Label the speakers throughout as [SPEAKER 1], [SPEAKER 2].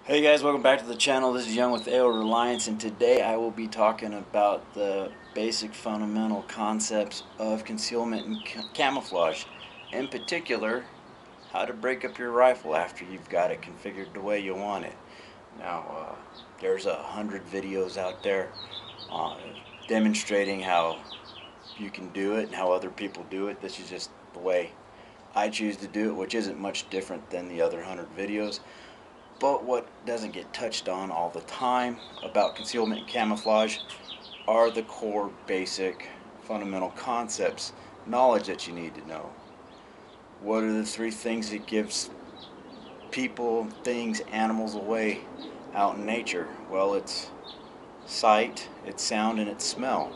[SPEAKER 1] Hey guys, welcome back to the channel. This is Young with AR Reliance, and today I will be talking about the basic fundamental concepts of concealment and camouflage. In particular, how to break up your rifle after you've got it configured the way you want it. Now, there's 100 videos out there demonstrating how you can do it and how other people do it. This is just the way I choose to do it, which isn't much different than the other 100 videos. But what doesn't get touched on all the time about concealment and camouflage are the core basic fundamental concepts, knowledge that you need to know. What are the three things that gives people, things, animals away out in nature? Well, it's sight, it's sound, and it's smell.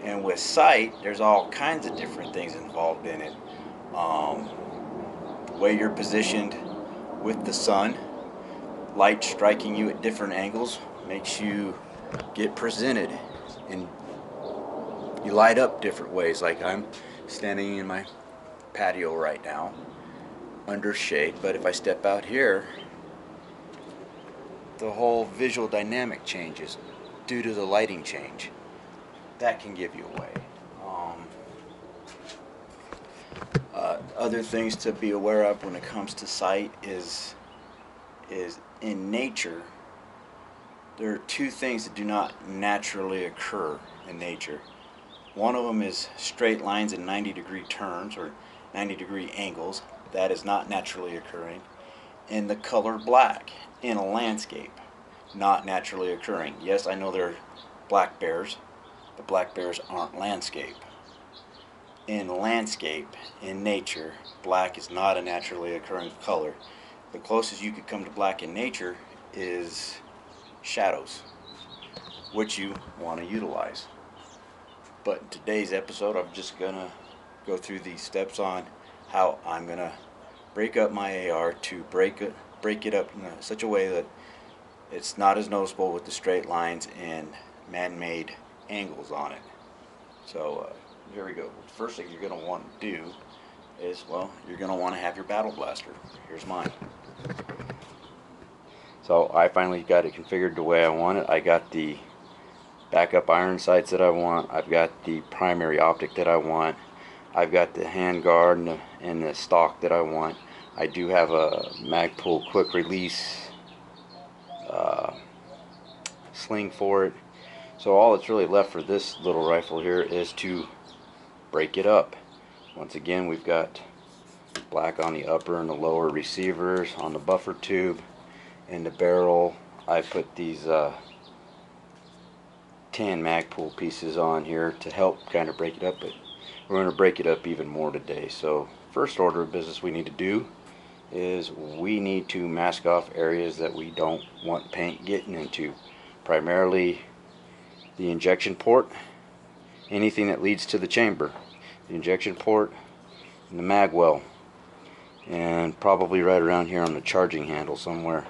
[SPEAKER 1] And with sight, there's all kinds of different things involved in it. The way you're positioned with the sun, light striking you at different angles makes you get presented, and you light up different ways. Like I'm standing in my patio right now under shade, but if I step out here, the whole visual dynamic changes due to the lighting change. That can give you away. Other things to be aware of when it comes to sight is in nature, there are two things that do not naturally occur in nature. One of them is straight lines and 90-degree turns or 90-degree angles. That is not naturally occurring. And the color black in a landscape, not naturally occurring. Yes, I know there are black bears, but black bears aren't landscape. In landscape, in nature, black is not a naturally occurring color. The closest you could come to black in nature is shadows, which you want to utilize. But in today's episode, I'm just going to go through these steps on how I'm going to break up my AR to break it up in such a way that it's not as noticeable with the straight lines and man-made angles on it. So here we go. The first thing you're going to want to do is, well, you're going to want to have your battle blaster. Here's mine. So I finally got it configured the way I want it. I got the backup iron sights that I want. I've got the primary optic that I want. I've got the hand guard and the stock that I want. I do have a Magpul quick release sling for it. So all that's really left for this little rifle here is to break it up. Once again, we've got black on the upper and the lower receivers, on the buffer tube. In the barrel, I put these tan Magpul pieces on here to help kind of break it up, but we're going to break it up even more today. So first order of business we need to do is we need to mask off areas that we don't want paint getting into, primarily the injection port, anything that leads to the chamber, the injection port, and the mag well, and probably right around here on the charging handle somewhere.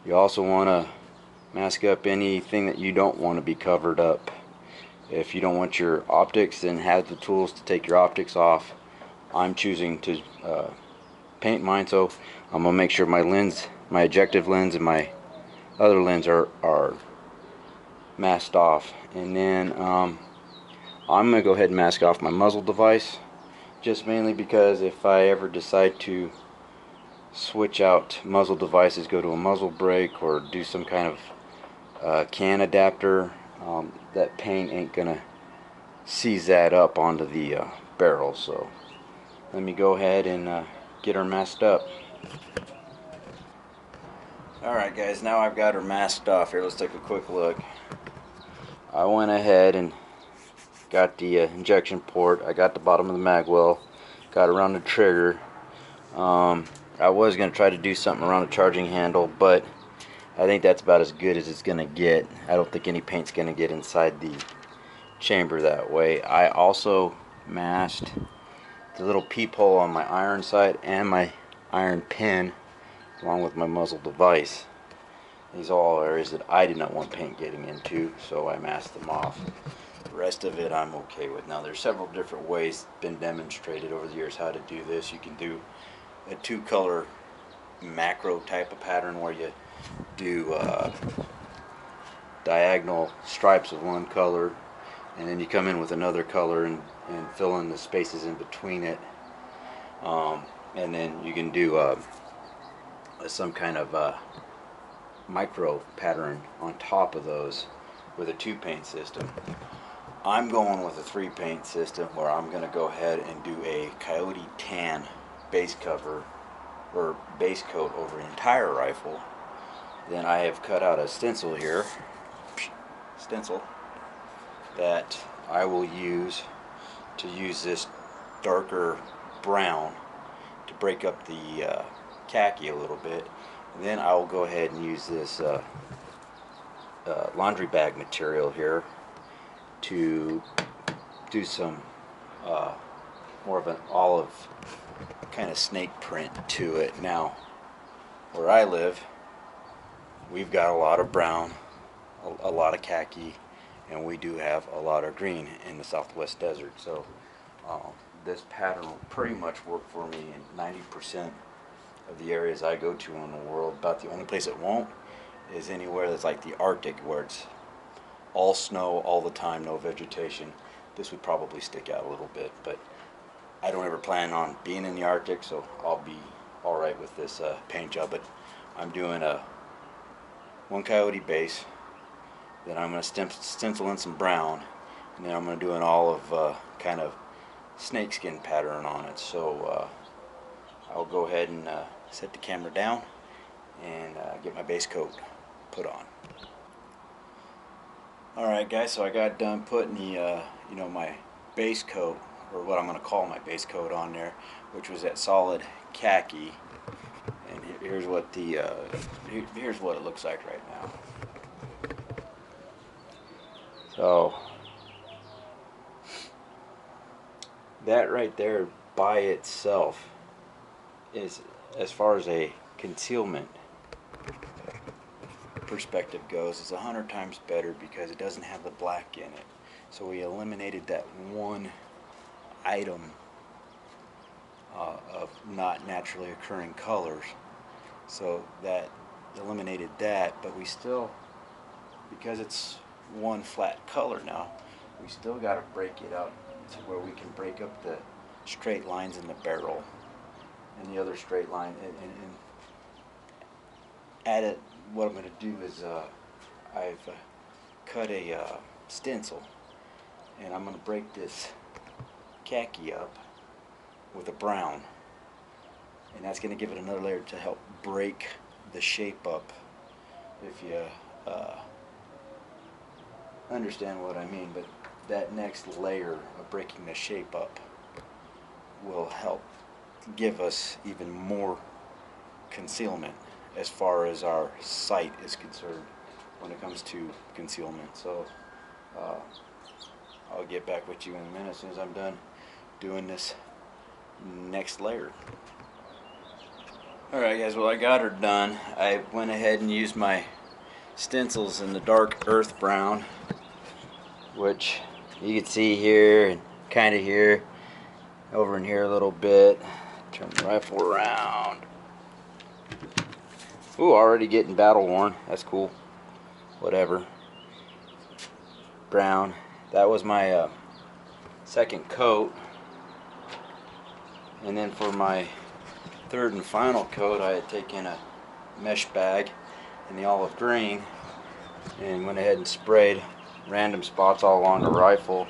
[SPEAKER 1] You also want to mask up anything that you don't want to be covered up. If you don't want your optics, then have the tools to take your optics off. I'm choosing to paint mine, so I'm going to make sure my lens, my objective lens, and my other lens are masked off. And then I'm going to go ahead and mask off my muzzle device, just mainly because if I ever decide to switch out muzzle devices, go to a muzzle brake or do some kind of can adapter, that paint ain't gonna seize that up onto the barrel. So let me go ahead and get her masked up. Alright guys, now I've got her masked off here. Let's take a quick look. I went ahead and got the injection port, I got the bottom of the mag well, got around the trigger. I was going to try to do something around the charging handle, but I think that's about as good as it's going to get. I don't think any paint's going to get inside the chamber that way. I also masked the little peephole on my iron sight and my iron pin along with my muzzle device. These are all areas that I did not want paint getting into, so I masked them off. The rest of it I'm okay with. Now there's several different ways been demonstrated over the years how to do this. You can do a two-color macro type of pattern where you do diagonal stripes of one color, and then you come in with another color and fill in the spaces in between it. And then you can do some kind of micro pattern on top of those with a 2-paint system. I'm going with a 3-paint system where I'm going to go ahead and do a coyote tan base cover or base coat over the entire rifle. Then I have cut out a stencil here, that I will use this darker brown to break up the khaki a little bit. And then I will go ahead and use this laundry bag material here to do some more of an olive kind of snake print to it. Now, where I live, we've got a lot of brown, a lot of khaki, and we do have a lot of green in the Southwest desert. So this pattern will pretty much work for me in 90% of the areas I go to in the world. About the only place it won't is anywhere that's like the Arctic, where it's all snow all the time, no vegetation. This would probably stick out a little bit, but I don't ever plan on being in the Arctic, so I'll be alright with this paint job. But I'm doing a 1 coyote base, then I'm going to stencil in some brown, and then I'm going to do an olive kind of snakeskin pattern on it. So I'll go ahead and set the camera down and get my base coat put on. Alright guys, so I got done putting the my base coat, or what I'm going to call my base coat, on there, which was that solid khaki. And here's what here's what it looks like right now. So that right there by itself is, as far as a concealment perspective goes, is 100 times better because it doesn't have the black in it. So we eliminated that one item of not naturally occurring colors. So that eliminated that, but we still, because it's one flat color now, we still got to break it up to where we can break up the straight lines in the barrel and the other straight line, and add it. What I'm going to do is I've cut a stencil, and I'm going to break this khaki up with a brown, and that's going to give it another layer to help break the shape up, if you understand what I mean. But that next layer of breaking the shape up will help give us even more concealment as far as our sight is concerned when it comes to concealment. So I'll get back with you in a minute as soon as I'm done doing this next layer. Alright guys, well, I got her done. I went ahead and used my stencils in the dark earth brown, which you can see here and kind of here, over in here a little bit. Turn the rifle around. Ooh, already getting battle worn. That's cool. Whatever. Brown. That was my second coat. And then for my third and final coat, I had taken a mesh bag in the olive green and went ahead and sprayed random spots all along the rifle.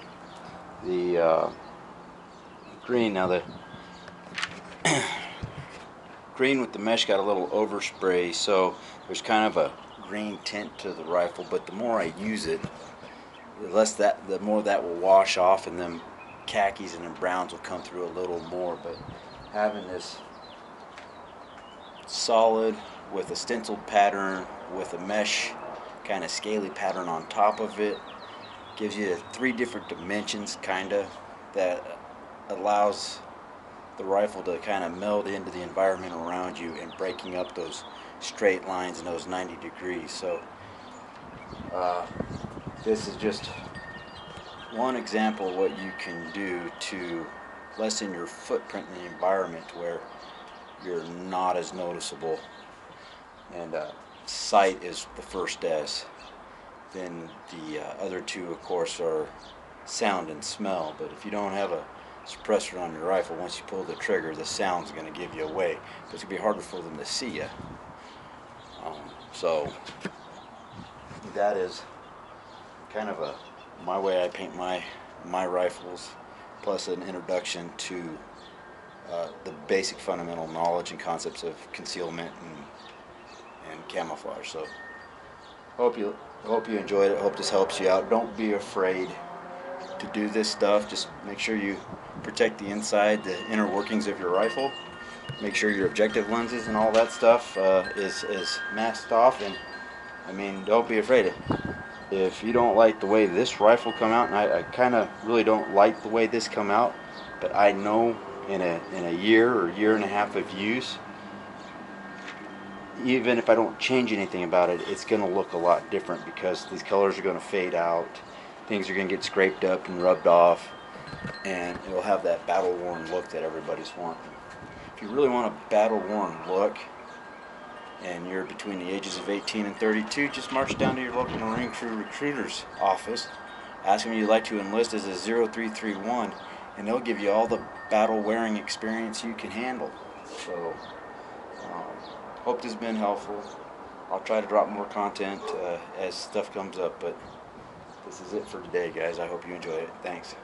[SPEAKER 1] The green, now the green with the mesh got a little overspray, so there's kind of a green tint to the rifle, but the more I use it, the more that will wash off, and then khakis and then browns will come through a little more. But having this solid with a stenciled pattern with a mesh kind of scaly pattern on top of it gives you 3 different dimensions, kind of, that allows the rifle to kind of meld into the environment around you and breaking up those straight lines and those 90 degrees. So this is just one example of what you can do to lessen your footprint in the environment, where you're not as noticeable. And sight is the first S. Then the other two, of course, are sound and smell. But if you don't have a suppressor on your rifle, once you pull the trigger, the sound's going to give you away. It's going to be harder for them to see you. So that is kind of my way I paint my rifles, plus an introduction to the basic fundamental knowledge and concepts of concealment and camouflage. So hope you enjoyed it. Hope this helps you out. Don't be afraid to do this stuff. Just make sure you protect the inside, the inner workings of your rifle. Make sure your objective lenses and all that stuff is masked off. And I mean, don't be afraid. If you don't like the way this rifle come out, and I kind of really don't like the way this come out, but I know in a year or year and a half of use, even if I don't change anything about it, it's going to look a lot different, because these colors are going to fade out, things are going to get scraped up and rubbed off, and it'll have that battle-worn look that everybody's wanting. If you really want a battle-worn look, and you're between the ages of 18 and 32, just march down to your local Marine Crew recruiter's office, ask them if you'd like to enlist as a 0331, and they'll give you all the battle-wearing experience you can handle. So, hope this has been helpful. I'll try to drop more content as stuff comes up, but this is it for today, guys. I hope you enjoy it. Thanks.